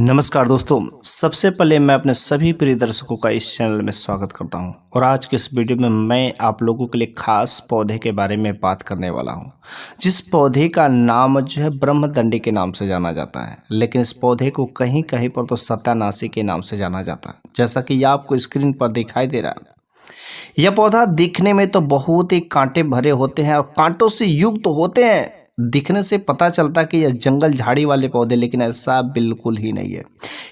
नमस्कार दोस्तों। सबसे पहले मैं अपने सभी प्रिय दर्शकों का इस चैनल में स्वागत करता हूं और आज के इस वीडियो में मैं आप लोगों के लिए खास पौधे के बारे में बात करने वाला हूं, जिस पौधे का नाम जो है ब्रह्मदंडी के नाम से जाना जाता है, लेकिन इस पौधे को कहीं कहीं पर तो सत्यानाशी के नाम से जाना जाता है। जैसा कि यह आपको स्क्रीन पर दिखाई दे रहा है, यह पौधा दिखने में तो बहुत ही कांटे भरे होते हैं और कांटों से युक्त होते हैं। दिखने से पता चलता कि यह जंगल झाड़ी वाले पौधे, लेकिन ऐसा बिल्कुल ही नहीं है।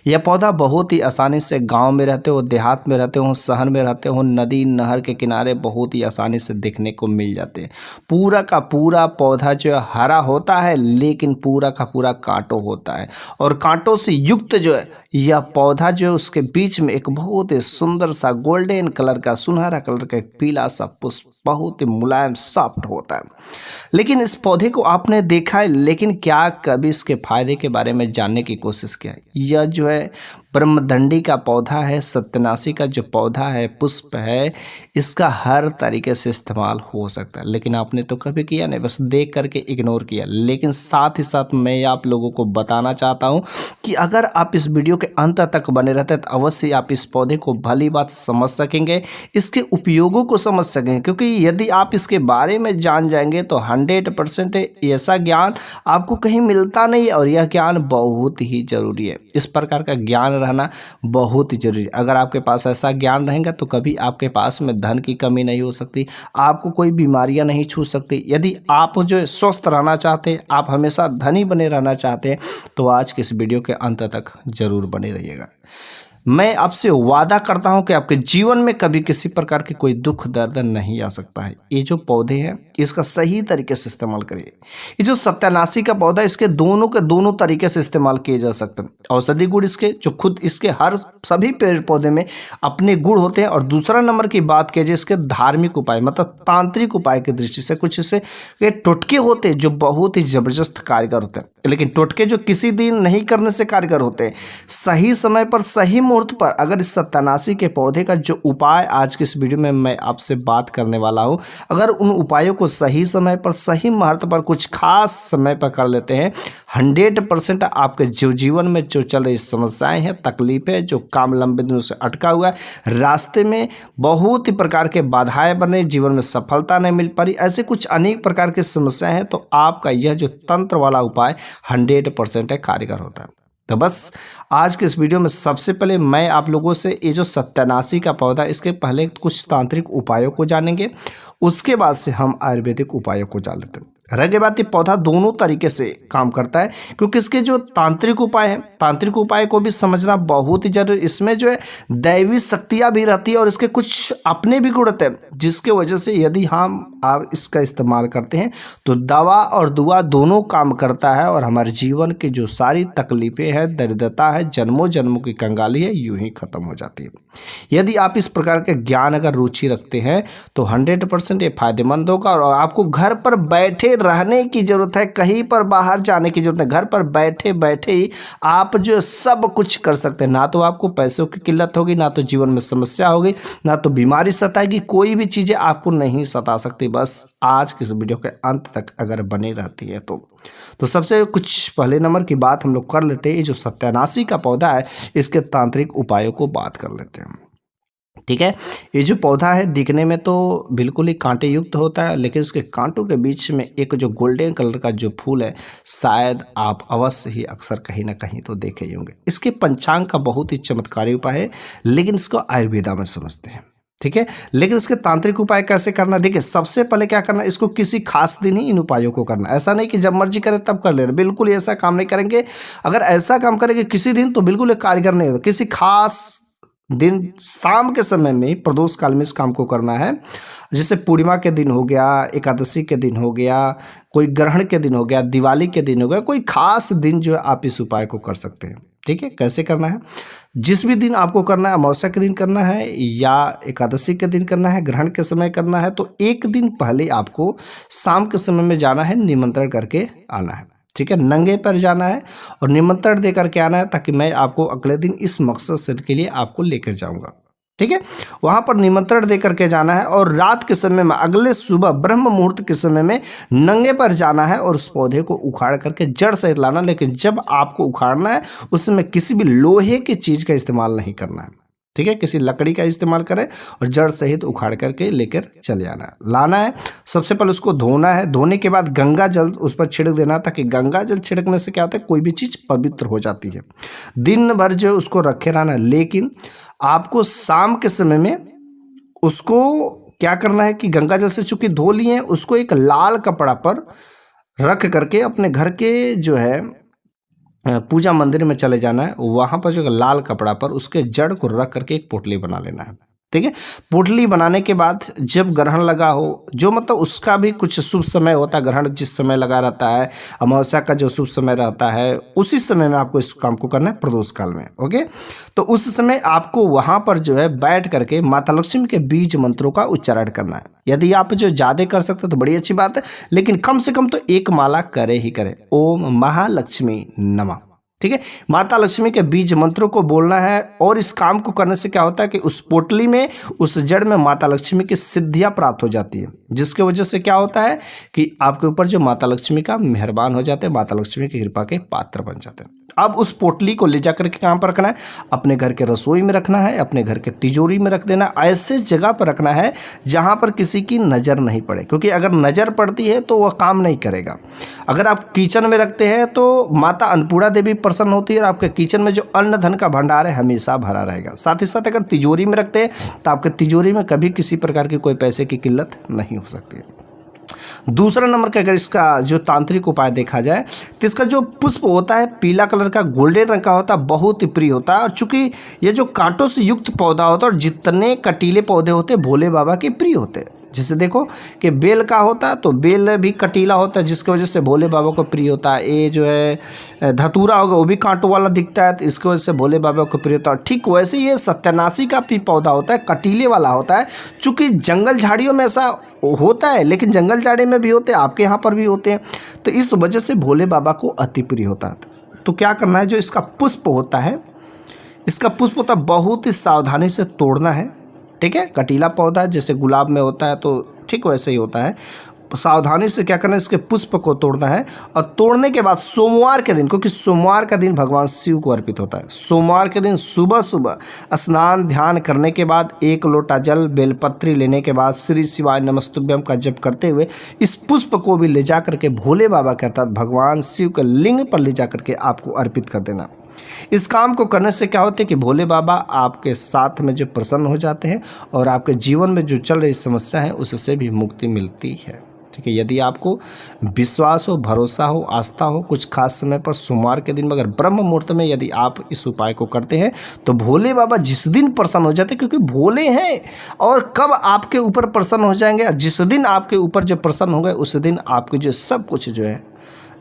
यह पौधा बहुत ही आसानी से गांव में रहते हो, देहात में रहते हो, शहर में रहते हो, नदी नहर के किनारे बहुत ही आसानी से देखने को मिल जाते हैं। पूरा का पूरा पौधा जो है हरा होता है, लेकिन पूरा का पूरा कांटों होता है और कांटों से युक्त जो है यह पौधा जो है उसके बीच में एक बहुत ही सुंदर सा गोल्डन कलर का, सुनहरा कलर का एक पीला सा पुष्प बहुत ही मुलायम सॉफ्ट होता है। लेकिन इस पौधे को आपने देखा है, लेकिन क्या कभी इसके फायदे के बारे में जानने की कोशिश किया है? यह जो है ब्रह्मदंडी का पौधा है, सत्यानाशी का जो पौधा है, पुष्प है, इसका हर तरीके से इस्तेमाल हो सकता है, लेकिन आपने तो कभी किया नहीं, बस देख करके इग्नोर किया। लेकिन साथ ही साथ मैं आप लोगों को बताना चाहता हूं कि अगर आप इस वीडियो के अंत तक बने रहते हैं तो अवश्य आप इस पौधे को भली बात समझ सकेंगे, इसके उपयोगों को समझ सकेंगे, क्योंकि यदि आप इसके बारे में जान जाएंगे तो 100% ऐसा ज्ञान आपको कहीं मिलता नहीं है और यह ज्ञान बहुत ही जरूरी है। इस प्रकार का ज्ञान रहना बहुत ही जरूरी है। अगर आपके पास ऐसा ज्ञान रहेगा तो कभी आपके पास में धन की कमी नहीं हो सकती, आपको कोई बीमारियां नहीं छू सकती। यदि आप जो है स्वस्थ रहना चाहते हैं, आप हमेशा धनी बने रहना चाहते हैं, तो आज के इस वीडियो के अंत तक जरूर बने रहिएगा। मैं आपसे वादा करता हूं कि आपके जीवन में कभी किसी प्रकार की कोई दुख दर्द नहीं आ सकता है। ये जो पौधे हैं इसका सही तरीके से इस्तेमाल करिए। ये जो सत्यानाशी का पौधा, इसके दोनों के दोनों तरीके से इस्तेमाल किए जा सकते हैं। औषधि गुण इसके जो खुद इसके हर सभी पेड़ पौधे में अपने गुण होते हैं, और दूसरा नंबर की बात किया जाए इसके धार्मिक उपाय मतलब तांत्रिक उपाय की दृष्टि से कुछ इससे ये टोटके होते हैं जो बहुत ही जबरदस्त कारगर होते हैं। लेकिन टोटके जो किसी दिन नहीं करने से कारगर होते हैं, सही समय पर सही मुहूर्त पर अगर इस सत्यानाशी के पौधे का जो उपाय आज की इस वीडियो में मैं आपसे बात करने वाला हूं, अगर उन उपायों को सही समय पर सही मुहूर्त पर कुछ खास समय पर कर लेते हैं, 100% आपके जो जीवन में जो चल रही समस्याएं हैं, तकलीफें, जो काम लंबे दिनों से अटका हुआ है, रास्ते में बहुत ही प्रकार के बाधाएं बने, जीवन में सफलता नहीं मिल पा रही, ऐसे कुछ अनेक प्रकार की समस्याएं हैं, तो आपका यह जो तंत्र वाला उपाय 100% कारगर होता है। तो बस आज के इस वीडियो में सबसे पहले मैं आप लोगों से ये जो सत्यानाशी का पौधा, इसके पहले कुछ तांत्रिक उपायों को जानेंगे, उसके बाद से हम आयुर्वेदिक उपायों को जान लेते हैं। रगे बात ये पौधा दोनों तरीके से काम करता है, क्योंकि इसके जो तांत्रिक उपाय हैं, तांत्रिक उपाय को भी समझना बहुत ही जरूरी। इसमें जो है दैवी शक्तियाँ भी रहती है और इसके कुछ अपने भी गुण होते हैं, जिसके वजह से यदि हम आप इसका इस्तेमाल करते हैं तो दवा और दुआ दोनों काम करता है और हमारे जीवन की जो सारी तकलीफें हैं, दरिद्रता है, जन्मों जन्मों की कंगाली है, यूं ही खत्म हो जाती है। यदि आप इस प्रकार के ज्ञान अगर रुचि रखते हैं तो 100% ये फायदेमंद होगा और आपको घर पर बैठे रहने की जरूरत है, कहीं पर बाहर जाने की जरूरत है। घर पर बैठे बैठे ही आप जो सब कुछ कर सकते हैं। ना तो आपको पैसों की किल्लत होगी, ना तो जीवन में समस्या होगी, ना तो बीमारी सताएगी, कोई भी चीज़ें आपको नहीं सता सकती। बस आज की इस वीडियो के अंत तक अगर बने रहती है तो सबसे कुछ पहले नंबर की बात हम लोग कर लेते हैं। ये जो सत्यानाशी का पौधा है, इसके तांत्रिक उपायों को बात कर लेते हैं। ठीक है, ये जो पौधा है दिखने में तो बिल्कुल ही कांटे युक्त होता है, लेकिन इसके कांटों के बीच में एक जो गोल्डन कलर का जो फूल है, शायद आप अवश्य ही अक्सर कहीं ना कहीं तो देखे ही होंगे। इसके पंचांग का बहुत ही चमत्कारी उपाय है, लेकिन इसको आयुर्वेदा में समझते हैं। ठीक है, लेकिन इसके तांत्रिक उपाय कैसे करना, देखिए सबसे पहले क्या करना, इसको किसी खास दिन ही इन उपायों को करना। ऐसा नहीं कि जब मर्जी करें तब कर ले, बिल्कुल ऐसा काम नहीं करेंगे। अगर ऐसा काम करेंगे किसी दिन तो बिल्कुल कारगर नहीं होगा। किसी खास दिन शाम के समय में, प्रदोष काल में इस काम को करना है। जैसे पूर्णिमा के दिन हो गया, एकादशी के दिन हो गया, कोई ग्रहण के दिन हो गया, दिवाली के दिन हो गया, कोई खास दिन जो है आप इस उपाय को कर सकते हैं। ठीक है, कैसे करना है, जिस भी दिन आपको करना है, अमावस्या के दिन करना है या एकादशी के दिन करना है, ग्रहण के समय करना है, तो एक दिन पहले आपको शाम के समय में जाना है, निमंत्रण करके आना है। ठीक है, नंगे पर जाना है और निमंत्रण देकर के आना है, ताकि मैं आपको अगले दिन इस मकसद से के लिए आपको लेकर जाऊंगा। ठीक है, वहाँ पर निमंत्रण दे करके जाना है और रात के समय में, अगले सुबह ब्रह्म मुहूर्त के समय में नंगे पर जाना है और उस पौधे को उखाड़ करके जड़ सहित लाना। लेकिन जब आपको उखाड़ना है उसमें किसी भी लोहे की चीज़ का इस्तेमाल नहीं करना है, ठीक है, किसी लकड़ी का इस्तेमाल करें और जड़ सहित उखाड़ करके लेकर चले आना है, लाना है। सबसे पहले उसको धोना है, धोने के बाद गंगा जल उस पर छिड़क देना, ताकि गंगा जल छिड़कने से क्या होता है, कोई भी चीज़ पवित्र हो जाती है। दिन भर जो उसको रखे रहना है, लेकिन आपको शाम के समय में उसको क्या करना है कि गंगा जल से चूंकि धो लिए हैं, उसको एक लाल कपड़ा पर रख करके अपने घर के जो है पूजा मंदिर में चले जाना है। वहाँ पर जो लाल कपड़ा पर उसके जड़ को रख करके एक पोटली बना लेना है, ठीक है। पोटली बनाने के बाद जब ग्रहण लगा हो, जो मतलब उसका भी कुछ शुभ समय होता है, ग्रहण जिस समय लगा रहता है, अमावस्या का जो शुभ समय रहता है, उसी समय में आपको इस काम को करना है, प्रदोष काल में। ओके, तो उस समय आपको वहाँ पर जो है बैठ करके माता लक्ष्मी के बीज मंत्रों का उच्चारण करना है। यदि आप जो ज़्यादा कर सकते तो बड़ी अच्छी बात है, लेकिन कम से कम तो एक माला करे ही करे। ओम महालक्ष्मी नमः, ठीक है, माता लक्ष्मी के बीज मंत्रों को बोलना है। और इस काम को करने से क्या होता है कि उस पोटली में, उस जड़ में माता लक्ष्मी की सिद्धियां प्राप्त हो जाती है, जिसके वजह से क्या होता है कि आपके ऊपर जो माता लक्ष्मी का मेहरबान हो जाते हैं, माता लक्ष्मी की कृपा के पात्र बन जाते हैं। अब उस पोटली को ले जाकर के कहाँ पर रखना है, अपने घर के रसोई में रखना है, अपने घर के तिजोरी में रख देना। ऐसे जगह पर रखना है जहाँ पर किसी की नज़र नहीं पड़े, क्योंकि अगर नज़र पड़ती है तो वह काम नहीं करेगा। अगर आप किचन में रखते हैं तो माता अन्नपूर्णा देवी प्रसन्न होती है और आपके किचन में जो अन्न धन का भंडार है हमेशा भरा रहेगा। साथ ही साथ अगर तिजोरी में रखते हैं तो आपके तिजोरी में कभी किसी प्रकार की कोई पैसे की किल्लत नहीं हो सकती है। दूसरा नंबर का अगर इसका जो तांत्रिक उपाय देखा जाए तो इसका जो पुष्प होता है पीला कलर का, गोल्डन रंग का होता है, बहुत ही प्रिय होता है। और चूंकि ये जो कांटों से युक्त पौधा होता है और जितने कटीले पौधे होते हैं भोले बाबा के प्रिय होते हैं। जैसे देखो कि बेल का होता है तो बेल भी कटीला होता है, जिसकी वजह से भोले बाबा को प्रिय होता है। ये जो है धतूरा होगा वो भी कांटों वाला दिखता है, तो इसकी वजह से भोले बाबा को प्रिय होता है। ठीक वैसे ये सत्यानाशी का भी पौधा होता है, कटीले वाला होता है। चूँकि जंगल झाड़ियों में ऐसा होता है, लेकिन जंगल झाड़ी में भी होते हैं, आपके यहाँ पर भी होते हैं, तो इस वजह से भोले बाबा को अति प्रिय होता है। तो क्या करना है, जो इसका पुष्प होता है, इसका पुष्प होता है बहुत ही सावधानी से तोड़ना है, ठीक है। कटीला पौधा जैसे गुलाब में होता है तो ठीक वैसे ही होता है। सावधानी से क्या करना है, इसके पुष्प को तोड़ना है। और तोड़ने के बाद सोमवार के दिन, क्योंकि सोमवार का दिन भगवान शिव को अर्पित होता है, सोमवार के दिन सुबह सुबह स्नान ध्यान करने के बाद 1 लोटा जल बेलपत्री लेने के बाद श्री शिवाय नमस्तुभ्यम का जप करते हुए इस पुष्प को भी ले जा करके भोले बाबा के अर्थात भगवान शिव के लिंग पर ले जा करके आपको अर्पित कर देना। इस काम को करने से क्या होता है कि भोले बाबा आपके साथ में जो प्रसन्न हो जाते हैं और आपके जीवन में जो चल रही समस्या है उससे भी मुक्ति मिलती है, ठीक है। यदि आपको विश्वास हो, भरोसा हो, आस्था हो, कुछ खास समय पर सोमवार के दिन अगर ब्रह्म मुहूर्त में यदि आप इस उपाय को करते हैं तो भोले बाबा जिस दिन प्रसन्न हो जाते हैं, क्योंकि भोले हैं, और कब आपके ऊपर प्रसन्न हो जाएंगे, और जिस दिन आपके ऊपर जो प्रसन्न हो गए उस दिन आपके जो सब कुछ जो है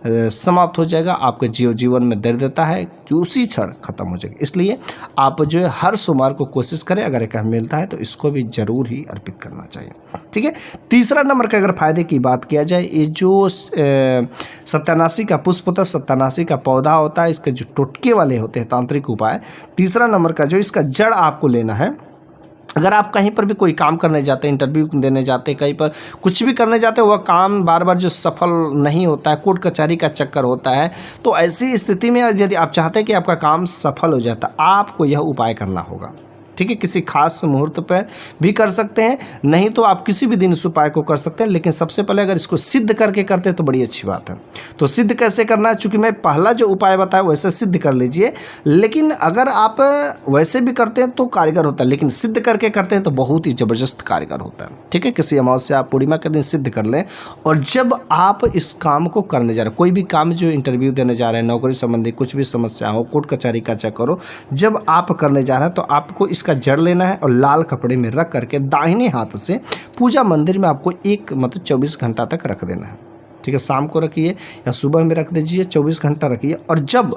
समाप्त हो जाएगा। आपके जीवन में दरिद्रता है जो उसी क्षण खत्म हो जाएगी। इसलिए आप जो है हर सोमवार को कोशिश करें, अगर एक मिलता है तो इसको भी जरूर ही अर्पित करना चाहिए, ठीक है। तीसरा नंबर का अगर फायदे की बात किया जाए, ये जो सत्यानाशी का पुष्प होता है, सत्यानाशी का पौधा होता है, इसके जो टोटके वाले होते हैं तांत्रिक उपाय, तीसरा नंबर का जो इसका जड़ आपको लेना है। अगर आप कहीं पर भी कोई काम करने जाते हैं, इंटरव्यू देने जाते हैं, कहीं पर कुछ भी करने जाते हैं, वह काम बार बार जो सफल नहीं होता है, कोर्ट कचहरी का चक्कर होता है, तो ऐसी स्थिति में यदि आप चाहते हैं कि आपका काम सफल हो जाता, आपको यह उपाय करना होगा, ठीक है। किसी खास मुहूर्त पर भी कर सकते हैं, नहीं तो आप किसी भी दिन इस उपाय को कर सकते हैं, लेकिन सबसे पहले अगर इसको सिद्ध करके करते हैं तो बड़ी अच्छी बात है। तो सिद्ध कैसे करना है, चूँकि मैं पहला जो उपाय बताया वैसे सिद्ध कर लीजिए, लेकिन अगर आप वैसे भी करते हैं तो कारीगर होता है, लेकिन सिद्ध करके करते हैं तो बहुत ही ज़बरदस्त कारीगर होता है, ठीक है। किसी अमावस्या पूर्णिमा के दिन सिद्ध कर लें। और जब आप इस काम को करने जा रहे हैं, कोई भी काम जो इंटरव्यू देने जा रहे हैं, नौकरी संबंधी कुछ भी समस्या हो, कोर्ट कचहरी का चक्कर हो, जब आप करने जा रहे हैं तो आपको इसका जड़ लेना है और लाल कपड़े में रख करके दाहिने हाथ से पूजा मंदिर में आपको 24 घंटा तक रख देना है, ठीक है। शाम को रखिए या सुबह में रख दीजिए, 24 घंटा रखिए। और जब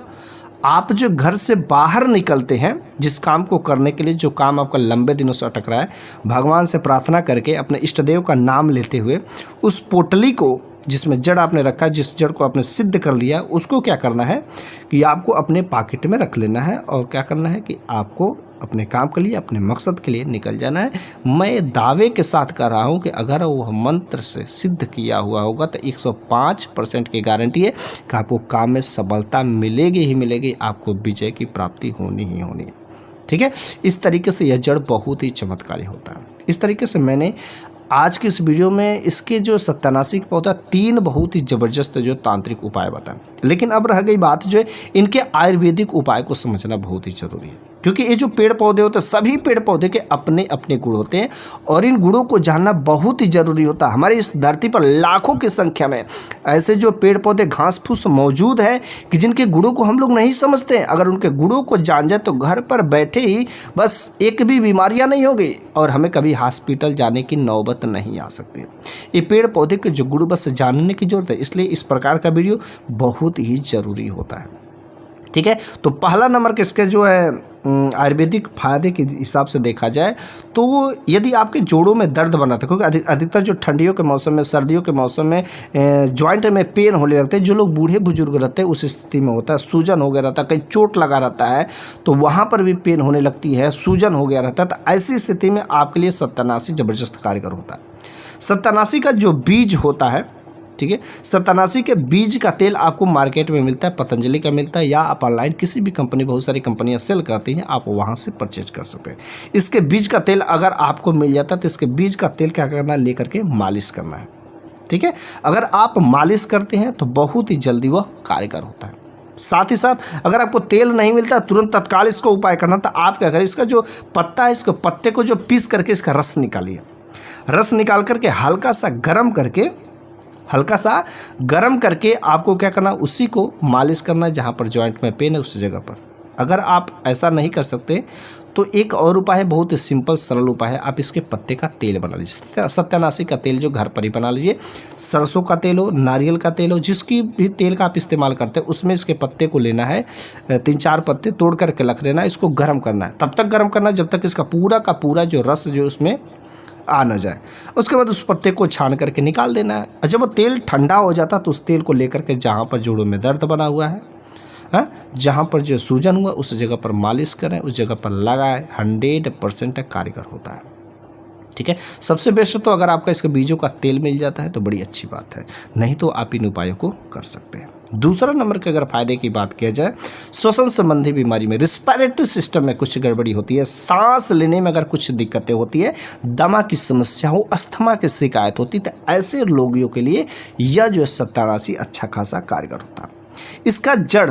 आप जो घर से बाहर निकलते हैं, जिस काम को करने के लिए, जो काम आपका लंबे दिनों से अटक रहा है, भगवान से प्रार्थना करके अपने इष्ट देव का नाम लेते हुए उस पोटली को जिसमें जड़ आपने रखा है, जिस जड़ को आपने सिद्ध कर लिया, उसको क्या करना है कि आपको अपने पॉकेट में रख लेना है और क्या करना है कि आपको अपने काम के लिए, अपने मकसद के लिए निकल जाना है। मैं दावे के साथ कह रहा हूँ कि अगर वह मंत्र से सिद्ध किया हुआ होगा तो 105% की गारंटी है कि आपको काम में सफलता मिलेगी ही मिलेगी, आपको विजय की प्राप्ति होनी ही होनी है। ठीक है, इस तरीके से यह जड़ बहुत ही चमत्कारी होता है। इस तरीके से मैंने आज की इस वीडियो में इसके जो सत्यानाशी का पौधा 3 बहुत ही ज़बरदस्त जो तांत्रिक उपाय बताएं, लेकिन अब रह गई बात जो है इनके आयुर्वेदिक उपाय को समझना बहुत ही ज़रूरी है, क्योंकि ये जो पेड़ पौधे होते हैं सभी पेड़ पौधे के अपने अपने गुण होते हैं और इन गुणों को जानना बहुत ही ज़रूरी होता है। हमारे इस धरती पर लाखों की संख्या में ऐसे जो पेड़ पौधे घास फूस मौजूद है कि जिनके गुणों को हम लोग नहीं समझते हैं। अगर उनके गुणों को जान जाए तो घर पर बैठे ही बस एक भी बीमारियां नहीं होगी और हमें कभी हॉस्पिटल जाने की नौबत नहीं आ सकती। ये पेड़ पौधे के जो गुण बस जानने की जरूरत है, इसलिए इस प्रकार का वीडियो बहुत ही ज़रूरी होता है। ठीक है, तो पहला नंबर किसके जो है आयुर्वेदिक फायदे के हिसाब से देखा जाए तो यदि आपके जोड़ों में दर्द बना था, क्योंकि अधिकतर जो ठंडियों के मौसम में, सर्दियों के मौसम में जॉइंट में पेन होने लगते हैं, जो लोग बूढ़े बुजुर्ग रहते हैं उस स्थिति में होता है, सूजन हो गया रहता है, कहीं चोट लगा रहता है तो वहाँ पर भी पेन होने लगती है, सूजन हो गया रहता है, तो ऐसी स्थिति में आपके लिए सत्यानाशी जबरदस्त कारगर होता है। सत्यानाशी का जो बीज होता है, ठीक है, सत्यानाशी के बीज का तेल आपको मार्केट में मिलता है, पतंजलि का मिलता है, या आप ऑनलाइन किसी भी कंपनी, बहुत सारी कंपनियां सेल करती हैं, आप वहां से परचेज कर सकते हैं। इसके बीज का तेल अगर आपको मिल जाता है तो इसके बीज का तेल क्या करना है, लेकर के मालिश करना है। ठीक है, अगर आप मालिश करते हैं तो बहुत ही जल्दी वह कारगर होता है। साथ ही साथ अगर आपको तेल नहीं मिलता तुरंत तत्काल इसको उपाय करना, तो आप क्या करें, इसका जो पत्ता है, इसके पत्ते को जो पीस करके इसका रस निकालिए। रस निकाल करके हल्का सा गरम करके आपको क्या करना, उसी को मालिश करना है जहाँ पर जॉइंट में पेन है उस जगह पर। अगर आप ऐसा नहीं कर सकते तो एक और उपाय है, बहुत ही सिंपल सरल उपाय है, आप इसके पत्ते का तेल बना लीजिए। सत्यानाशी का तेल जो घर पर ही बना लीजिए, सरसों का तेल हो, नारियल का तेल हो, जिसकी भी तेल का आप इस्तेमाल करते हैं, उसमें इसके पत्ते को लेना है, 3-4 पत्ते तोड़ करके रख लेना है, इसको गर्म करना है। तब तक गर्म करना है जब तक इसका पूरा का पूरा जो रस जो उसमें आ न जाए। उसके बाद उस पत्ते को छान करके निकाल देना है। और जब वो तेल ठंडा हो जाता तो उस तेल को लेकर के जहाँ पर जोड़ों में दर्द बना हुआ है, जहाँ पर जो सूजन हुआ उस जगह पर मालिश करें, उस जगह पर लगाएं, 100% कारगर होता है। ठीक है, सबसे बेस्ट तो अगर आपका इसके बीजों का तेल मिल जाता है तो बड़ी अच्छी बात है, नहीं तो आप इन उपायों को कर सकते हैं। दूसरा नंबर के अगर फायदे की बात किया जाए, श्वसन संबंधी बीमारी में, रिस्पिरेटरी सिस्टम में कुछ गड़बड़ी होती है, सांस लेने में अगर कुछ दिक्कतें होती है, दमा की समस्या हो, अस्थमा की शिकायत होती है, तो ऐसे लोगों के लिए यह जो सत्यानाशी अच्छा खासा कारगर होता है। इसका जड़,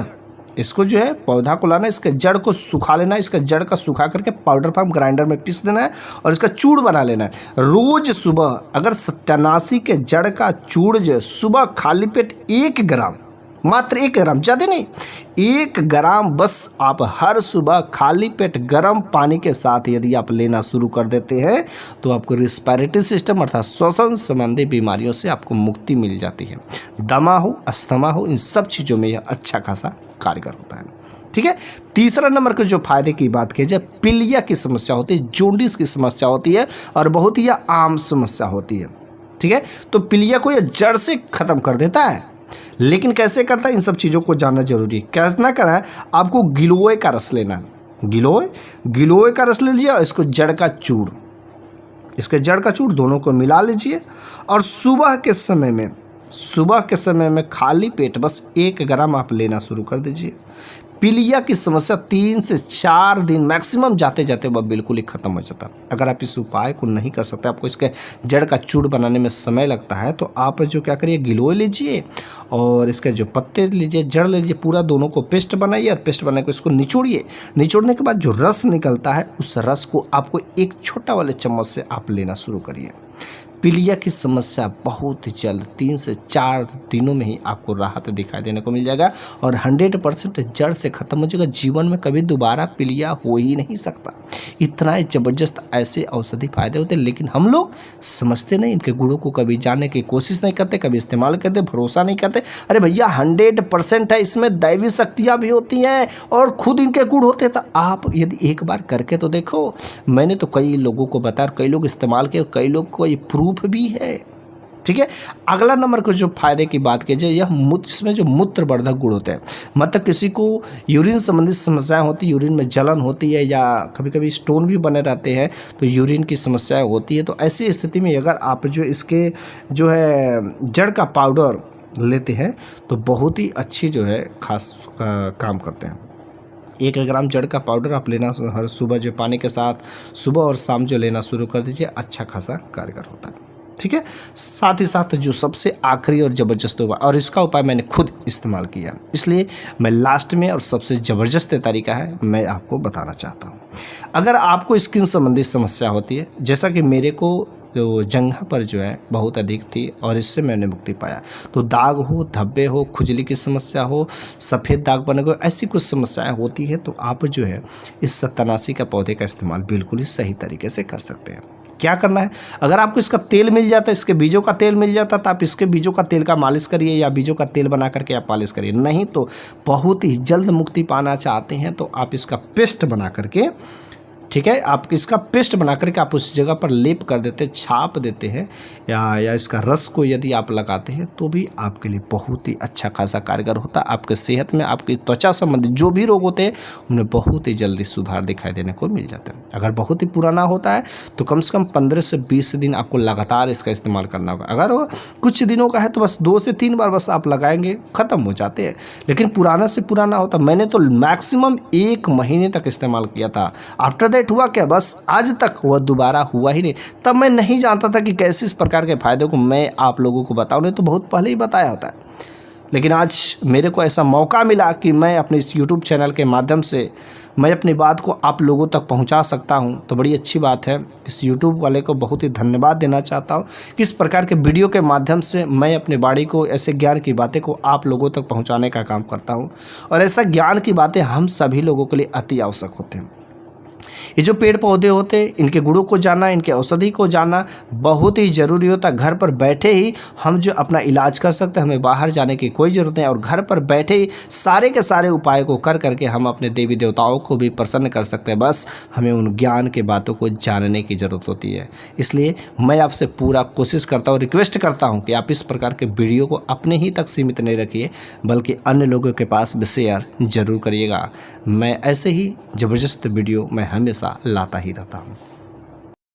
इसको जो है पौधा को लाना, इसके जड़ को सुखा लेना, इसके जड़ का सुखा करके पाउडर फॉर्म ग्राइंडर में पीस देना है और इसका चूड़ बना लेना है। रोज सुबह अगर सत्यानाशी के जड़ का चूड़ जो सुबह खाली पेट 1 ग्राम, मात्र 1 ग्राम, ज़्यादा नहीं, 1 ग्राम बस आप हर सुबह खाली पेट गर्म पानी के साथ यदि आप लेना शुरू कर देते हैं तो आपको रिस्पिरेटरी सिस्टम अर्थात श्वसन संबंधी बीमारियों से आपको मुक्ति मिल जाती है। दमा हो, अस्थमा हो, इन सब चीज़ों में यह अच्छा खासा कारगर होता है। ठीक है, तीसरा नंबर के जो फायदे की बात की जाए, पीलिया की समस्या होती है, जॉन्डिस की समस्या होती है और बहुत ही आम समस्या होती है। ठीक है, तो पीलिया को यह जड़ से खत्म कर देता है। लेकिन कैसे करता है, इन सब चीज़ों को जानना जरूरी है। कैसे ना करना है, आपको गिलोय का रस लेना है, गिलोय का रस ले लीजिए और इसको जड़ का चूड़, इसके जड़ का चूड़ दोनों को मिला लीजिए और सुबह के समय में खाली पेट बस 1 ग्राम आप लेना शुरू कर दीजिए। पीलिया की समस्या 3 से 4 दिन मैक्सिमम जाते जाते वह बिल्कुल ही खत्म हो जाता है। अगर आप इस उपाय को नहीं कर सकते, आपको इसके जड़ का चूड़ बनाने में समय लगता है, तो आप जो क्या करिए, गिलोय लीजिए और इसके जो पत्ते लीजिए, जड़ लीजिए, पूरा दोनों को पेस्ट बनाइए और पेस्ट बना के इसको निचोड़िए। निचोड़ने के बाद जो रस निकलता है उस रस को आपको एक छोटा वाले चम्मच से आप लेना शुरू करिए। पीलिया की समस्या बहुत जल्द 3 से 4 दिनों में ही आपको राहत दिखाई देने को मिल जाएगा और 100% जड़ से खत्म हो जाएगा। जीवन में कभी दोबारा पीलिया हो ही नहीं सकता। इतना ज़बरदस्त ऐसे औषधि फायदे होते हैं, लेकिन हम लोग समझते नहीं, इनके गुणों को कभी जानने की कोशिश नहीं करते, कभी इस्तेमाल करते, भरोसा नहीं करते। अरे भैया 100% है, इसमें दैवी शक्तियाँ भी होती हैं और खुद इनके गुण होते हैं। तो आप यदि एक बार करके तो देखो। मैंने तो कई लोगों को बताया, कई लोग इस्तेमाल किए, कई लोग को ये प्रूफ भी है। ठीक है। अगला नंबर को जो फायदे की बात की जाए, यह इसमें जो मूत्रवर्धक गुण होते हैं, मतलब किसी को यूरिन संबंधित समस्याएं होती है, यूरिन में जलन होती है या कभी कभी स्टोन भी बने रहते हैं, तो यूरिन की समस्याएं होती है, तो ऐसी स्थिति में अगर आप जो इसके जो है जड़ का पाउडर लेते हैं तो बहुत ही अच्छी जो है खास काम करते हैं। 1 ग्राम जड़ का पाउडर आप लेना हर सुबह जो पानी के साथ सुबह और शाम जो लेना शुरू कर दीजिए, अच्छा खासा कारगर होता है। ठीक है। साथ ही साथ जो सबसे आखिरी और ज़बरदस्त उपाय, और इसका उपाय मैंने खुद इस्तेमाल किया, इसलिए मैं लास्ट में और सबसे ज़बरदस्त तरीका है मैं आपको बताना चाहता हूँ। अगर आपको स्किन संबंधी समस्या होती है, जैसा कि मेरे को जो जंघा पर जो है बहुत अधिक थी और इससे मैंने मुक्ति पाया, तो दाग हो, धब्बे हो, खुजली की समस्या हो, सफ़ेद दाग बने हो, ऐसी कुछ समस्याएं होती है, तो आप जो है इस सत्तानाशी का पौधे का इस्तेमाल बिल्कुल ही सही तरीके से कर सकते हैं। क्या करना है, अगर आपको इसका तेल मिल जाता है, इसके बीजों का तेल मिल जाता तो आप इसके बीजों का तेल का मालिश करिए या बीजों का तेल बना करके आप मालिश करिए। नहीं तो बहुत ही जल्द मुक्ति पाना चाहते हैं तो आप इसका पेस्ट बना करके, ठीक है, आप इसका पेस्ट बना करके आप उस जगह पर लेप कर देते हैं, छाप देते हैं, या इसका रस को यदि आप लगाते हैं तो भी आपके लिए बहुत ही अच्छा खासा कारगर होता है। आपके सेहत में, आपकी त्वचा संबंधित जो भी रोग होते हैं उनमें बहुत ही जल्दी सुधार दिखाई देने को मिल जाता है। अगर बहुत ही पुराना होता है तो कम से कम 15 से 20 दिन आपको लगातार इसका इस्तेमाल करना होगा। अगर वो कुछ दिनों का है तो बस 2 से 3 बार बस आप लगाएंगे, ख़त्म हो जाते हैं। लेकिन पुराना से पुराना होता, मैंने तो मैक्सिमम 1 महीने तक इस्तेमाल किया था। आफ्टर दैट हुआ क्या, बस आज तक वह दोबारा हुआ ही नहीं। तब मैं नहीं जानता था कि कैसे इस प्रकार के फायदों को मैं आप लोगों को बताऊं, नहीं तो बहुत पहले ही बताया होता है। लेकिन आज मेरे को ऐसा मौका मिला कि मैं अपने इस YouTube चैनल के माध्यम से मैं अपनी बात को आप लोगों तक पहुंचा सकता हूं, तो बड़ी अच्छी बात है। इस YouTube वाले को बहुत ही धन्यवाद देना चाहता हूं कि इस प्रकार के वीडियो के माध्यम से मैं अपनी बाड़ी को, ऐसे ज्ञान की बातें को आप लोगों तक पहुंचाने का काम करता हूं। और ऐसा ज्ञान की बातें हम सभी लोगों के लिए अति आवश्यक होते हैं। ये जो पेड़ पौधे होते हैं, इनके गुणों को जानना, इनके औषधि को जानना बहुत ही ज़रूरी होता है। घर पर बैठे ही हम जो अपना इलाज कर सकते हैं, हमें बाहर जाने की कोई ज़रूरत नहीं, और घर पर बैठे ही सारे के सारे उपाय को कर करके हम अपने देवी देवताओं को भी प्रसन्न कर सकते हैं। बस हमें उन ज्ञान के बातों को जानने की ज़रूरत होती है। इसलिए मैं आपसे पूरा कोशिश करता हूँ, रिक्वेस्ट करता हूँ कि आप इस प्रकार के वीडियो को अपने ही तक सीमित नहीं रखिए, बल्कि अन्य लोगों के पास भी शेयर ज़रूर करिएगा। मैं ऐसे ही ज़बरदस्त वीडियो मैं हमेशा लाता ही रहता हूँ।